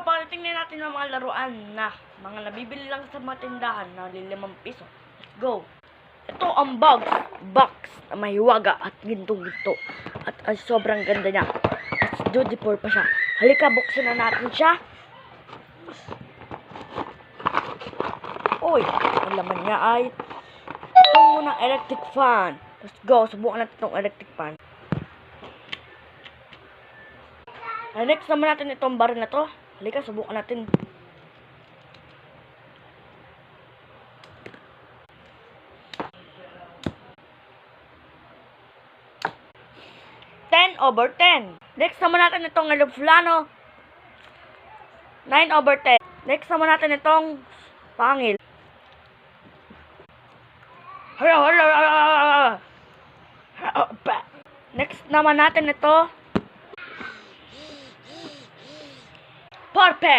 palitin na natin ang mga laruan na mga nabibili lang sa mga tindahan na 5 piso. Let's go! Ito ang box na may hiwaga at gintong-ginto. At sobrang ganda niya. At duty for pa siya. Halika, buksan na natin siya. Uy, ang laman niya ay itong munang electric fan. Let's go, subukan natin itong electric fan. Next naman natin itong baril na to. Halika, subukan natin. (10/10). Next naman natin itong aeroplano. 9/10. Next naman natin itong pangil. Next naman natin ito. Perfect!